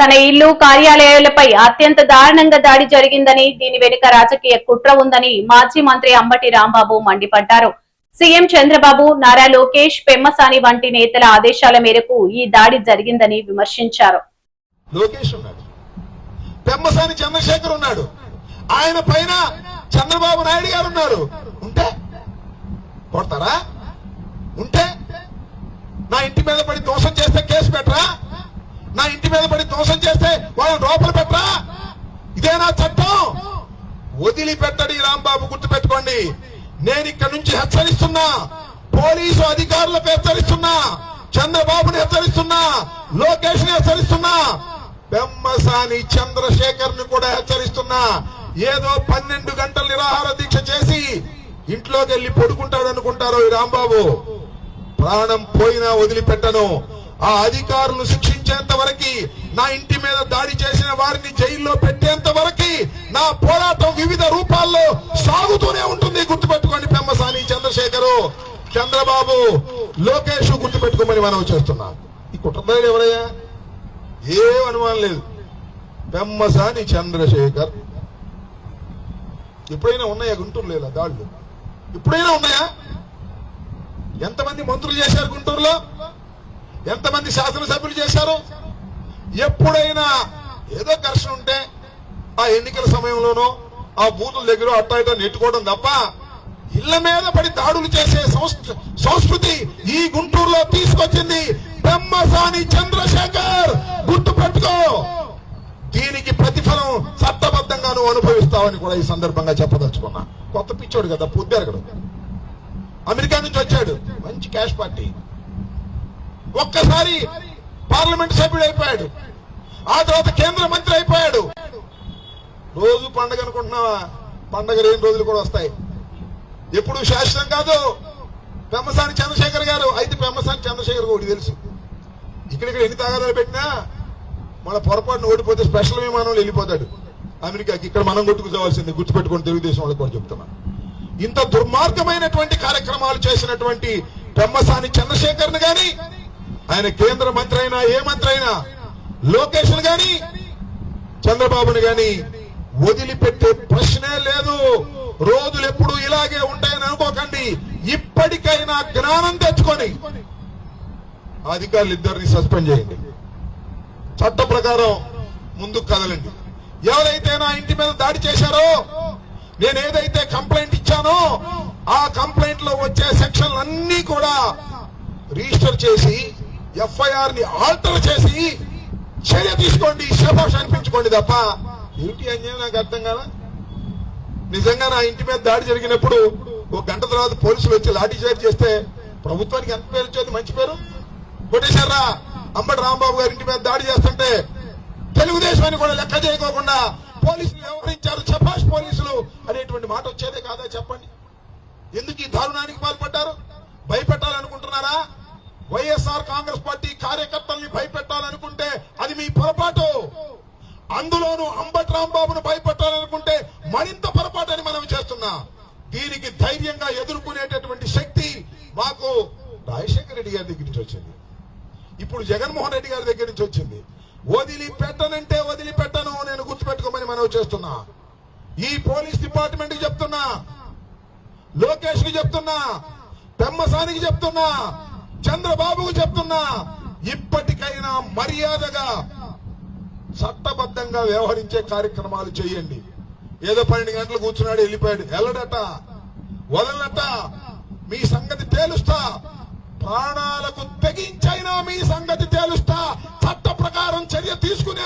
తన ఇల్లు కార్యాలయాలపై అత్యంత దారుణంగా దాడి జరిగిందని దీని వెనుక రాజకీయ కుట్ర ఉందని మాజీ మంత్రి అంబటి రాంబాబు మండిపడ్డారు. సీఎం చంద్రబాబు, నారా లోకేష్, పెమ్మసాని వంటి నేతల ఆదేశాల మేరకు ఈ దాడి జరిగిందని విమర్శించారు. లోకేష్ ఉన్నాడు, పెమ్మసాని చంద్రశేఖర్ ఉన్నాడు, ఆయన పైన చంద్రబాబు నాయుడు గారు ఉన్నారు. ఉంటే కొడతారా? ఉంటే నా ఇంటి మీద పడి దోషం చేస్తే కేసు పెట్టరా? నా ఇంటి మీద పడి దోషం చేస్తే వాళ్ళని లోపల పెట్టరా? ఇదేనా చట్టం? వదిలిపెట్టడి రాంబాబు, గుర్తుపెట్టుకోండి. నేను ఇక్కడ నుంచి హెచ్చరిస్తున్నా, పోలీసు అధికారులకు హెచ్చరిస్తున్నా, చంద్రబాబుని హెచ్చరిస్తున్నా, లోకేష్ ని హెచ్చరిస్తున్నా, పెమ్మసాని చంద్రశేఖర్ ని కూడా హెచ్చరిస్తున్నా. ఏదో 12 గంటల నిరాహార దీక్ష చేసి ఇంట్లోకి వెళ్లి పడుకుంటాడు అనుకుంటారు ఈ రాంబాబు. ప్రాణం పోయినా వదిలిపెట్టను. ఆ అధికారులు శిక్షించేంత వరకు, నా ఇంటి మీద దాడి చేసిన వారిని జైల్లో పెట్టేంత వరకు నా పోరాటం వివిధ రూపాల్లో సాగుతూనే ఉంటుంది. గుర్తుపెట్టుకోండి. పెమ్మసాని చంద్రశేఖరు, చంద్రబాబు, లోకేష్ గుర్తుపెట్టుకోమని మనం చేస్తున్నాం. ఈ కుట్రదారులు ఎవరయ్యా? ఏ అనుమానం లేదు. పెమ్మసాని చంద్రశేఖర్. ఎప్పుడైనా ఉన్నాయా గుంటూరు? లేదా దాడులు ఎప్పుడైనా ఉన్నాయా? ఎంతమంది మంత్రులు చేశారు గుంటూరులో? ఎంతమంది శాసనసభ్యులు చేశారు? ఎప్పుడైనా ఏదో ఘర్షణ ఉంటే ఆ ఎన్నికల సమయంలోనో ఆ బూతుల దగ్గర అట్టా ఇట్టా నెట్టుకోవడం తప్ప ఇళ్ల మీద పడి దాడులు చేసే సంస్కృతి ఈ గుంటూరులో తీసుకొచ్చింది పెమ్మసాని చంద్రశేఖర్. గుర్తు పెట్టుకో. దీనికి ప్రతిఫలం చట్టబద్ధంగా నువ్వు అనుభవిస్తావని కూడా ఈ సందర్భంగా చెప్పదలుచుకున్నా. కొత్త పిచ్చోడు కదా, పొద్దురగడు. అమెరికా నుంచి వచ్చాడు, మంచి క్యాష్ పార్టీ. ఒక్కసారి పార్లమెంట్ సభ్యుడు అయిపోయాడు, ఆ తర్వాత కేంద్ర మంత్రి అయిపోయాడు. రోజు పండగ అనుకుంటున్నావా? పండగ 2 రోజులు కూడా వస్తాయి. ఎప్పుడు శాశ్వతం కాదు. పెమ్మసాని చంద్రశేఖర్ గారు అయితే పెమ్మసాని చంద్రశేఖర్ ఒకటి తెలుసు, ఇక్కడిక్కడ ఎన్ని తగాదాలు పెట్టినా మన పొరపాటును ఓడిపోతే స్పెషల్ విమానంలో వెళ్ళిపోతాడు అమెరికాకి. ఇక్కడ మనం కొట్టుకుపోవాల్సింది. గుర్తుపెట్టుకోండి, తెలుగుదేశం వాళ్ళకి కూడా చెప్తున్నా. ఇంత దుర్మార్గమైనటువంటి కార్యక్రమాలు చేసినటువంటి పెమ్మసాని చంద్రశేఖర్ ని గాని, ఆయన కేంద్ర మంత్రి అయినా ఏ మంత్రి అయినా, లోకేష్ గాని చంద్రబాబుని గాని వదిలిపెట్టే ప్రశ్నే లేదు. రోజులు ఎప్పుడు ఇలాగే ఉంటాయని అనుకోకండి. ఇప్పటికైనా జ్ఞానం తెచ్చుకొని అధికారులు ఇద్దరిని సస్పెండ్ చేయండి. చట్ట ప్రకారం ముందుకు కదలండి. ఎవరైతే నా ఇంటి మీద దాడి చేశారో, నేను ఏదైతే కంప్లైంట్ ఇచ్చానో ఆ కంప్లైంట్ లో వచ్చే సెక్షన్లు అన్ని కూడా రిజిస్టర్ చేసి ఎఫ్ఐఆర్ ని ఆల్టర్ చేసి చర్య తీసుకోండి, శభాష్ అనిపించుకోండి తప్ప ఏమిటి అన్యాయం నాకు అర్థం కాదా? నిజంగా నా ఇంటి మీద దాడి జరిగినప్పుడు 1 గంట తర్వాత పోలీసులు వచ్చి లాఠీ చార్జ్ చేస్తే ప్రభుత్వానికి ఎంత పేరు వచ్చేది? మంచి పేరు కొట్టేశారా? అంబటి రాంబాబు గారి ఇంటి మీద దాడి చేస్తుంటే తెలుగుదేశం అని కూడా లెక్క చేయకోకుండా పోలీసులు వ్యవహరించారు, శభాష్ పోలీసులు అనేటువంటి మాట వచ్చేదే కాదా? చెప్పండి. ఎందుకు ఈ దారుణానికి పాల్పడ్డారు? భయపెట్టాలనుకుంటున్నారా? వైఎస్ఆర్ కాంగ్రెస్ పార్టీ కార్యకర్తల్ని భయపెట్టాలనుకుంటే అది మీ పొరపాటు. అందులోనూ అంబటి రాంబాబును భయపెట్టాలనుకుంటే మరింత పొరపాటు అని మనం చేస్తున్నా. దీనికి ధైర్యంగా ఎదుర్కొనేటటువంటి శక్తి మాకు రాజశేఖర రెడ్డి గారి దగ్గర నుంచి వచ్చింది, ఇప్పుడు జగన్మోహన్ రెడ్డి గారి దగ్గర నుంచి వచ్చింది. వదిలిపెట్టనంటే వదిలిపెట్టను. నేను గుర్తుపెట్టుకోమని మనం చేస్తున్నా. ఈ పోలీస్ డిపార్ట్మెంట్ కి చెప్తున్నా, లోకేష్ కి చెప్తున్నా, పెమ్మసానికి చెప్తున్నా, చంద్రబాబుకు చెప్తున్నా, ఇప్పటికైనా మర్యాదగా చట్టబద్ధంగా వ్యవహరించే కార్యక్రమాలు చేయండి. ఏదో 12 గంటలు కూర్చున్నాడు, వెళ్ళిపోయాడు, వెళ్ళడట, వదలట. మీ సంగతి తేలుస్తా. ప్రాణాలకు తెగించైనా మీ సంగతి తేలుస్తా. చట్ట ప్రకారం చర్య తీసుకునే